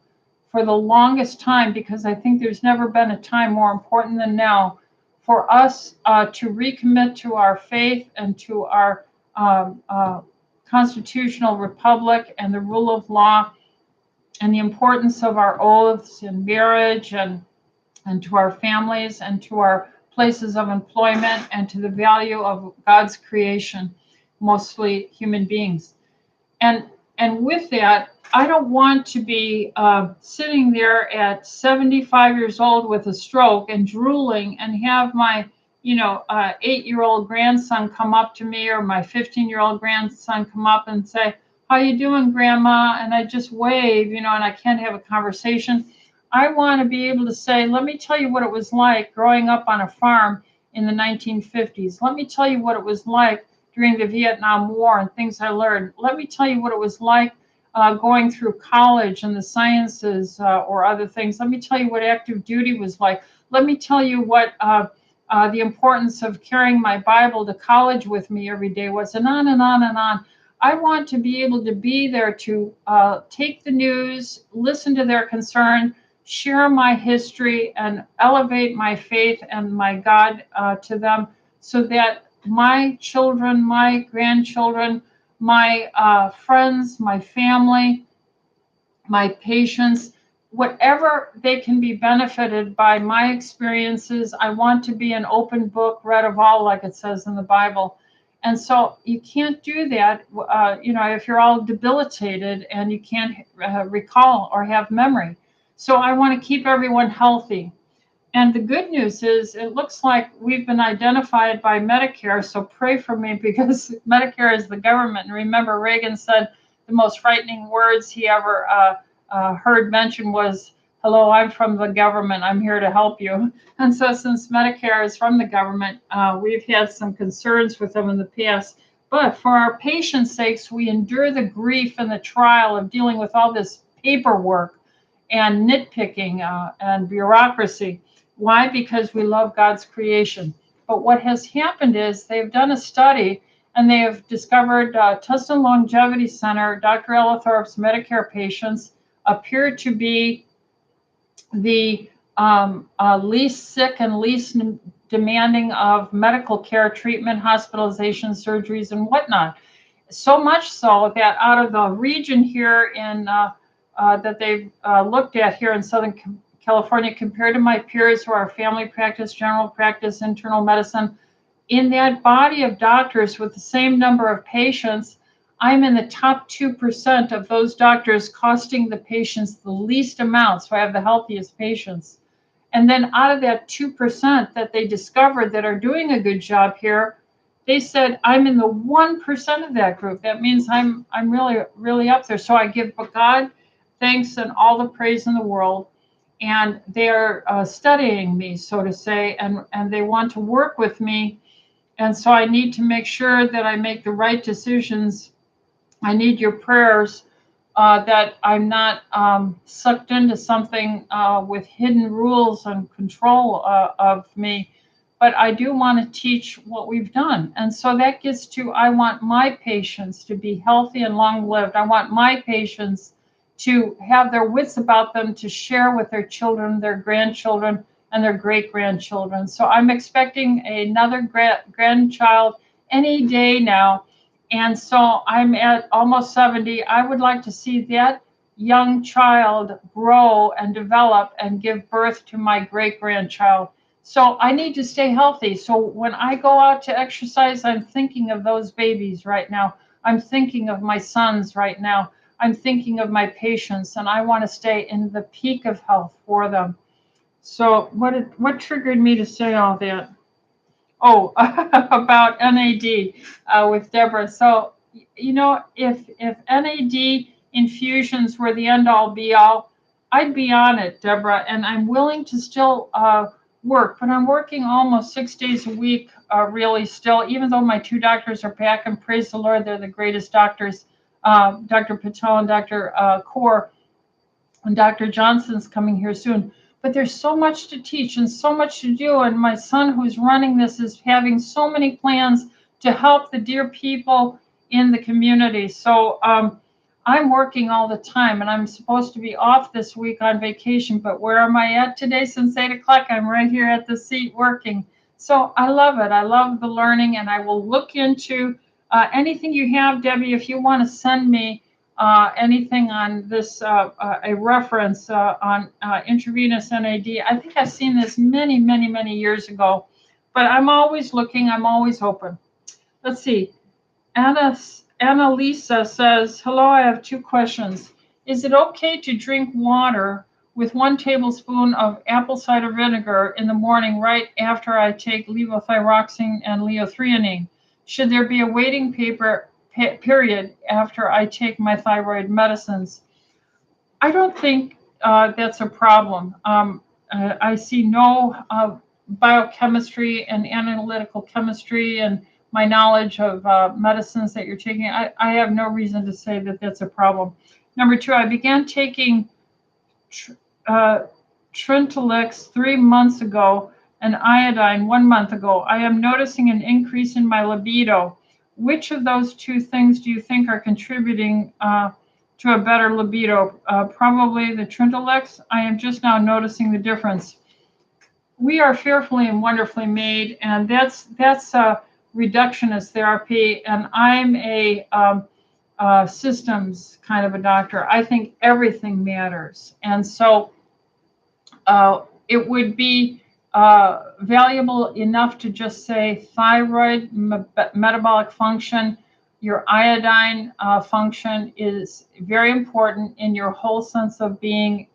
for the longest time, because I think there's never been a time more important than now for us to recommit to our faith and to our constitutional republic and the rule of law, and the importance of our oaths in marriage and to our families and to our places of employment and to the value of God's creation, mostly human beings. And with that, I don't want to be sitting there at 75 years old with a stroke and drooling and have my 8-year-old grandson come up to me, or my 15-year-old grandson come up and say, how you doing, Grandma? And I just wave, and I can't have a conversation. I want to be able to say, let me tell you what it was like growing up on a farm in the 1950s. Let me tell you what it was like during the Vietnam War and things I learned. Let me tell you what it was like going through college and the sciences or other things. Let me tell you what active duty was like. Let me tell you what the importance of carrying my Bible to college with me every day was, and on and on and on. I want to be able to be there to take the news, listen to their concern, share my history, and elevate my faith and my God to them, so that my children, my grandchildren, my friends, my family, my patients, whatever they can be benefited by my experiences, I want to be an open book, read of all, like it says in the Bible. And so you can't do that, if you're all debilitated and you can't recall or have memory. So I want to keep everyone healthy. And the good news is it looks like we've been identified by Medicare. So pray for me, because Medicare is the government. And remember, Reagan said the most frightening words he ever heard mentioned was, hello, I'm from the government. I'm here to help you. And so since Medicare is from the government, we've had some concerns with them in the past. But for our patients' sakes, we endure the grief and the trial of dealing with all this paperwork and nitpicking and bureaucracy. Why? Because we love God's creation. But what has happened is they've done a study and they have discovered Tustin Longevity Center, Dr. Ellithorpe's Medicare patients appear to be the least sick and least demanding of medical care, treatment, hospitalization, surgeries, and whatnot. So much so that out of the region here in that they've looked at here in Southern California, compared to my peers who are family practice, general practice, internal medicine, in that body of doctors with the same number of patients, I'm in the top 2% of those doctors costing the patients the least amount. So I have the healthiest patients. And then out of that 2% that they discovered that are doing a good job here, they said I'm in the 1% of that group. That means I'm really up there. So I give God thanks and all the praise in the world. And they are studying me, so to say, and they want to work with me. And so I need to make sure that I make the right decisions. I need your prayers that I'm not sucked into something with hidden rules and control of me. But I do want to teach what we've done. And so that gets to, I want my patients to be healthy and long-lived. I want my patients to have their wits about them to share with their children, their grandchildren, and their great-grandchildren. So I'm expecting another grandchild any day now. And so I'm at almost 70. I would like to see that young child grow and develop and give birth to my great-grandchild. So I need to stay healthy. So when I go out to exercise, I'm thinking of those babies right now. I'm thinking of my sons right now. I'm thinking of my patients, and I want to stay in the peak of health for them. So what triggered me to say all that? Oh, about NAD with Deborah. So, you know, if NAD infusions were the end all be all, I'd be on it, Deborah. And I'm willing to still work, but I'm working almost 6 days a week, really still, even though my two doctors are back, and praise the Lord, they're the greatest doctors, Dr. Patel and Dr. Kaur, and Dr. Johnson's coming here soon. But there's so much to teach and so much to do. And my son, who's running this, is having so many plans to help the dear people in the community. So I'm working all the time, and I'm supposed to be off this week on vacation. But where am I at today? Since 8 o'clock, I'm right here at the seat working. So I love it. I love the learning, and I will look into anything you have, Debbie, if you want to send me anything on this, a reference on intravenous NAD. I think I've seen this many, many, many years ago, but I'm always looking, I'm always open. Let's see. Annalisa says, hello, I have 2 questions. Is it okay to drink water with 1 tablespoon of apple cider vinegar in the morning right after I take levothyroxine and liothianine? Should there be a waiting period after I take my thyroid medicines? I don't think that's a problem. I see no biochemistry and analytical chemistry and my knowledge of medicines that you're taking. I have no reason to say that that's a problem. Number 2, I began taking Trintalix 3 months ago and iodine 1 month ago. I am noticing an increase in my libido. Which of those 2 things do you think are contributing to a better libido? Probably the Trintalix. I am just now noticing the difference. We are fearfully and wonderfully made, and that's reductionist therapy. And I'm a systems kind of a doctor. I think everything matters, and so it would be valuable enough to just say thyroid, metabolic function, your iodine function is very important in your whole sense of being.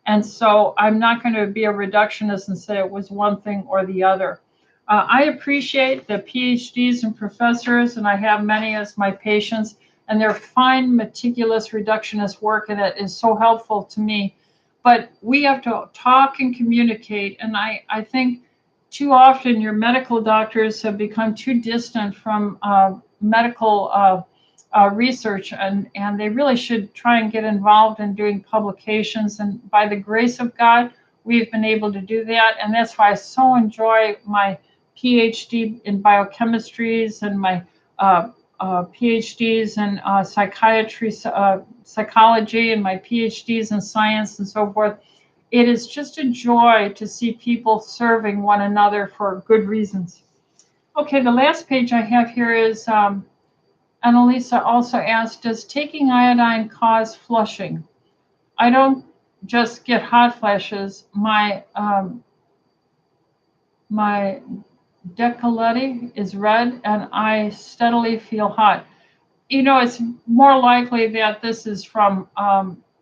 And so I'm not going to be a reductionist and say it was one thing or the other. I appreciate the PhDs and professors, and I have many as my patients, and their fine, meticulous reductionist work, and it is so helpful to me. But we have to talk and communicate. And I think too often your medical doctors have become too distant from medical research, and they really should try and get involved in doing publications. And by the grace of God, we've been able to do that. And that's why I so enjoy my PhD in biochemistries and my PhDs in psychiatry, psychology, and my PhDs in science and so forth. It is just a joy to see people serving one another for good reasons. Okay, the last page I have here is, Annalisa also asked, does taking iodine cause flushing? I don't just get hot flashes. My décolleté is red and I steadily feel hot. It's more likely that this is from,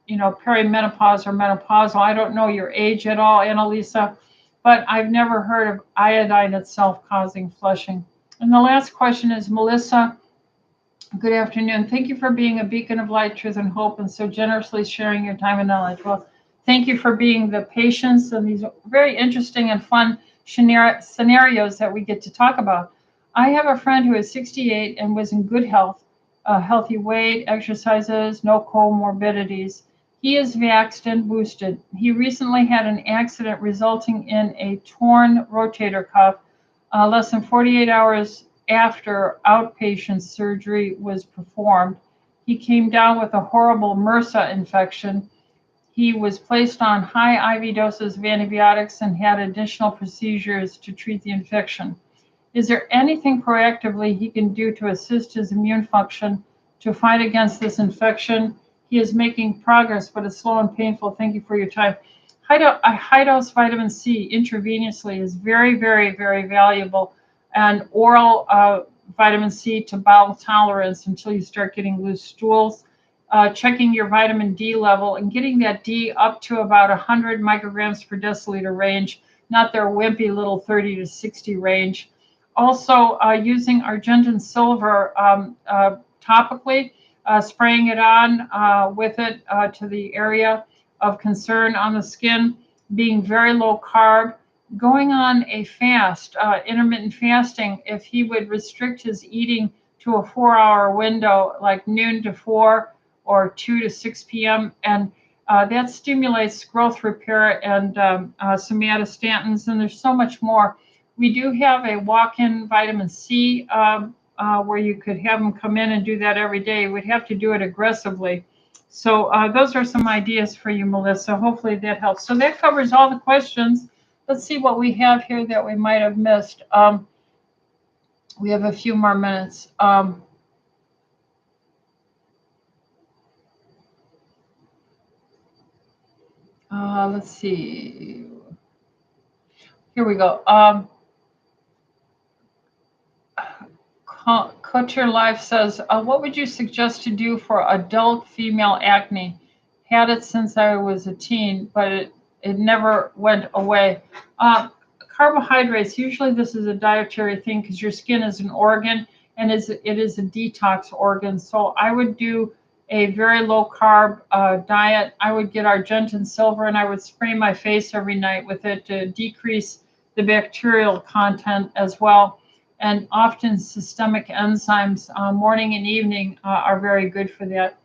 perimenopause or menopausal. I don't know your age at all, Annalisa, but I've never heard of iodine itself causing flushing. And the last question is Melissa. Good afternoon. Thank you for being a beacon of light, truth, and hope, and so generously sharing your time and knowledge. Well, thank you for being the patience and these very interesting and fun scenarios that we get to talk about. I have a friend who is 68 and was in good health, healthy weight, exercises, no comorbidities. He is vaxxed and boosted. He recently had an accident resulting in a torn rotator cuff less than 48 hours after outpatient surgery was performed. He came down with a horrible MRSA infection. He was placed on high IV doses of antibiotics and had additional procedures to treat the infection. Is there anything proactively he can do to assist his immune function to fight against this infection? He is making progress, but it's slow and painful. Thank you for your time. High dose vitamin C intravenously is very, very, very valuable. And oral vitamin C to bowel tolerance until you start getting loose stools. Checking your vitamin D level and getting that D up to about 100 micrograms per deciliter range, not their wimpy little 30 to 60 range. Also, using Argentine silver topically, spraying it on with it to the area of concern on the skin, being very low carb, going on a fast, intermittent fasting. If he would restrict his eating to a 4-hour window, like noon to 4 or 2 to 6 p.m., and that stimulates growth repair and somatostatins, and there's so much more. We do have a walk-in vitamin C where you could have them come in and do that every day. We'd have to do it aggressively. So those are some ideas for you, Melissa. Hopefully that helps. So that covers all the questions. Let's see what we have here that we might have missed. We have a few more minutes. Let's see. Here we go. Couture Life says, what would you suggest to do for adult female acne? Had it since I was a teen, but it never went away. Carbohydrates, usually this is a dietary thing because your skin is an organ and it is a detox organ. So I would do a very low carb diet. I would get Argentine silver and I would spray my face every night with it to decrease the bacterial content as well. And often systemic enzymes, morning and evening, are very good for that.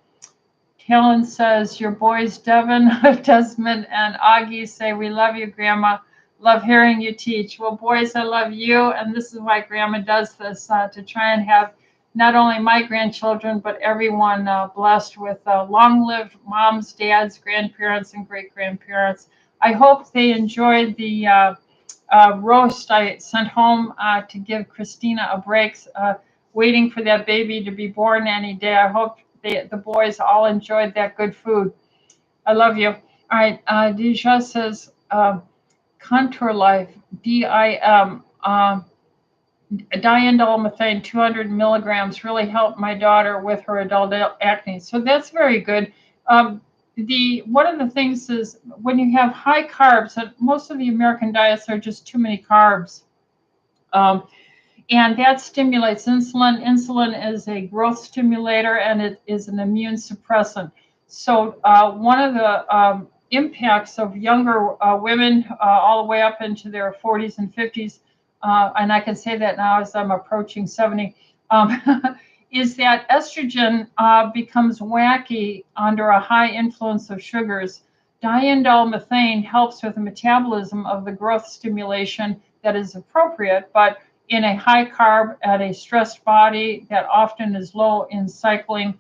Helen says, your boys, Devin, Desmond, and Augie say, we love you, Grandma. Love hearing you teach. Well, boys, I love you. And this is why Grandma does this, to try and have not only my grandchildren, but everyone blessed with long-lived moms, dads, grandparents, and great-grandparents. I hope they enjoyed the roast I sent home to give Christina a break, waiting for that baby to be born any day. I hope the boys all enjoyed that good food. I love you. All right, Deja says, Contour Life, DIM, diindolylmethane, 200 milligrams, really helped my daughter with her adult acne. So that's very good. One of the things is when you have high carbs, and most of the American diets are just too many carbs, and that stimulates insulin. Insulin is a growth stimulator and it is an immune suppressant. So one of the impacts of younger women all the way up into their 40s and 50s, and I can say that now as I'm approaching 70, um, is that estrogen becomes wacky under a high influence of sugars. Diindolylmethane helps with the metabolism of the growth stimulation that is appropriate, but in a high carb at a stressed body that often is low in cycling,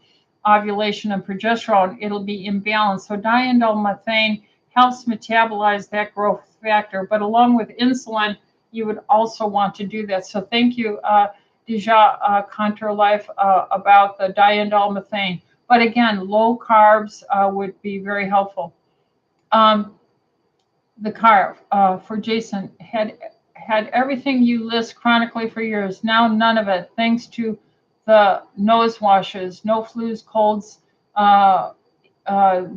ovulation, and progesterone, it'll be imbalanced. So diindolylmethane helps metabolize that growth factor, but along with insulin, you would also want to do that. So thank you, Deja Contour Life, about the diindolylmethane. But again, low carbs would be very helpful. The carb for Jason had everything you list chronically for years. Now none of it, thanks to the nose washes, no flus, colds.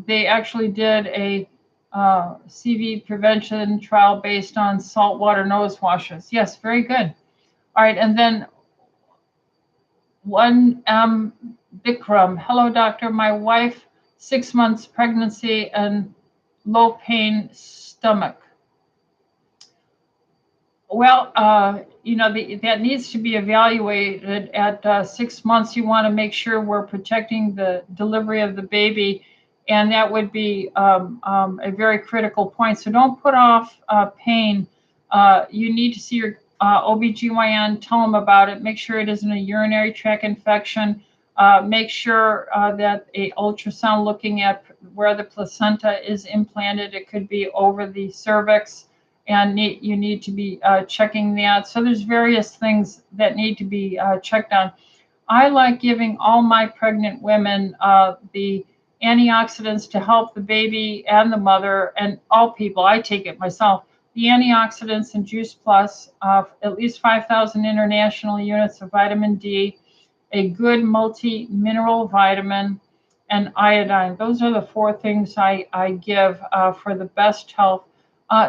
They actually did a CV prevention trial based on saltwater nose washes. Yes, very good. All right, and then 1M Bikram. Hello, doctor. My wife, 6 months pregnancy and low pain stomach. Well, that needs to be evaluated at 6 months. You want to make sure we're protecting the delivery of the baby, and that would be a very critical point. So don't put off pain. You need to see your OBGYN, tell them about it. Make sure it isn't a urinary tract infection. Make sure that a ultrasound looking at where the placenta is implanted. It could be over the cervix, and you need to be checking that. So there's various things that need to be checked on. I like giving all my pregnant women the antioxidants to help the baby and the mother and all people. I take it myself. The antioxidants in Juice Plus, at least 5,000 international units of vitamin D, a good multi-mineral vitamin, and iodine. Those are the 4 things I give for the best health.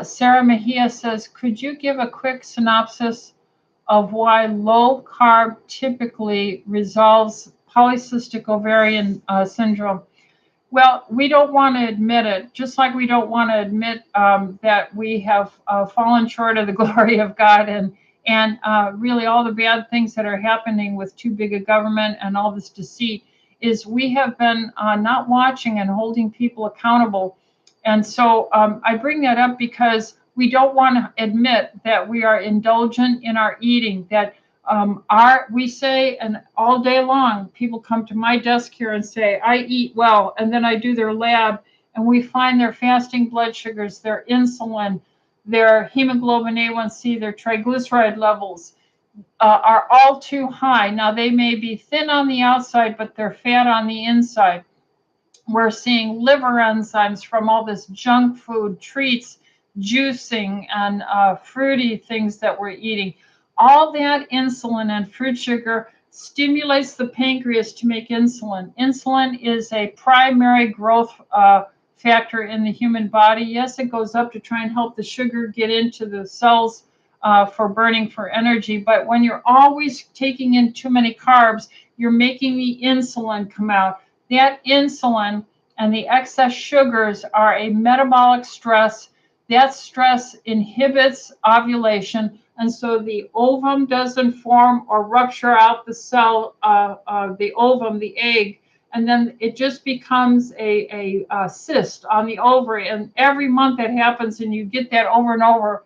Sarah Mejia says, could you give a quick synopsis of why low carb typically resolves polycystic ovarian syndrome? Well, we don't want to admit it, just like we don't want to admit that we have fallen short of the glory of God and really all the bad things that are happening with too big a government and all this deceit is we have been not watching and holding people accountable. And so I bring that up because we don't want to admit that we are indulgent in our eating, that we say, and all day long, people come to my desk here and say, I eat well, and then I do their lab, and we find their fasting blood sugars, their insulin, their hemoglobin A1C, their triglyceride levels are all too high. Now, they may be thin on the outside, but they're fat on the inside. We're seeing liver enzymes from all this junk food, treats, juicing, and fruity things that we're eating. All that insulin and fruit sugar stimulates the pancreas to make insulin. Insulin is a primary growth factor in the human body. Yes, it goes up to try and help the sugar get into the cells for burning for energy. But when you're always taking in too many carbs, you're making the insulin come out. That insulin and the excess sugars are a metabolic stress. That stress inhibits ovulation, and so the ovum doesn't form or rupture out the cell, the ovum, the egg, and then it just becomes a cyst on the ovary. And every month that happens, and you get that over and over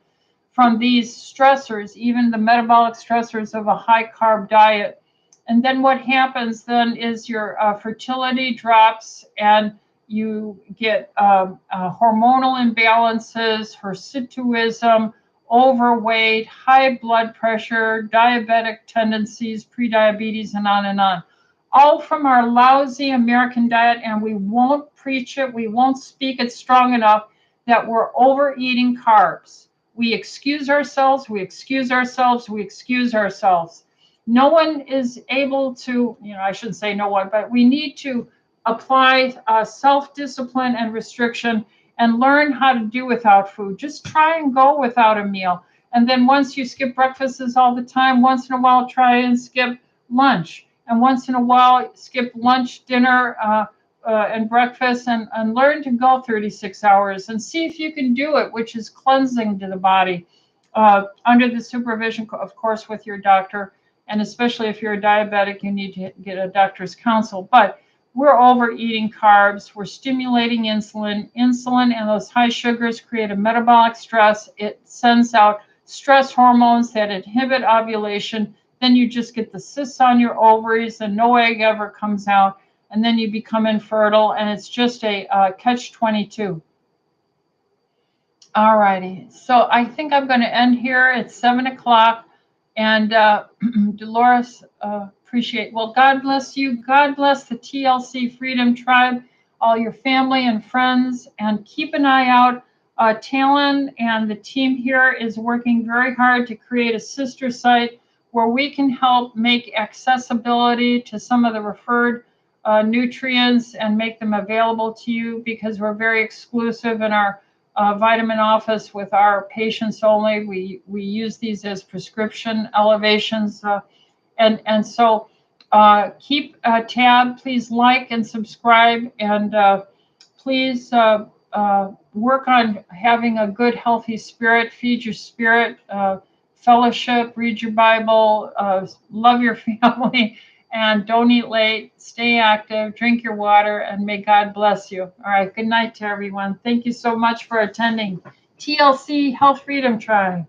from these stressors, even the metabolic stressors of a high carb diet. And then what happens then is your fertility drops and you get hormonal imbalances, hirsutism, overweight, high blood pressure, diabetic tendencies, prediabetes, and on, all from our lousy American diet. And we won't preach it, we won't speak it strong enough that we're overeating carbs. We excuse ourselves, we excuse ourselves, we excuse ourselves. No one is able to, I shouldn't say no one, but we need to apply self-discipline and restriction and learn how to do without food. Just try and go without a meal. And then once you skip breakfasts all the time, once in a while, try and skip lunch. And once in a while, skip lunch, dinner, and breakfast, and learn to go 36 hours and see if you can do it, which is cleansing to the body under the supervision, of course, with your doctor. And especially if you're a diabetic, you need to get a doctor's counsel. But we're overeating carbs. We're stimulating insulin. Insulin and those high sugars create a metabolic stress. It sends out stress hormones that inhibit ovulation. Then you just get the cysts on your ovaries and no egg ever comes out. And then you become infertile. And it's just a catch-22. All righty. So I think I'm going to end here. It's 7 o'clock. And Dolores, appreciate. Well, God bless you. God bless the TLC Freedom Tribe, all your family and friends, and keep an eye out. Talon and the team here is working very hard to create a sister site where we can help make accessibility to some of the referred nutrients and make them available to you, because we're very exclusive in our vitamin office with our patients only. We use these as prescription elevations. And so keep a tab. Please like and subscribe. And please work on having a good, healthy spirit. Feed your spirit. Fellowship. Read your Bible. Love your family. And don't eat late, stay active, drink your water, and may God bless you. All right, good night to everyone. Thank you so much for attending TLC Health Freedom Tribe.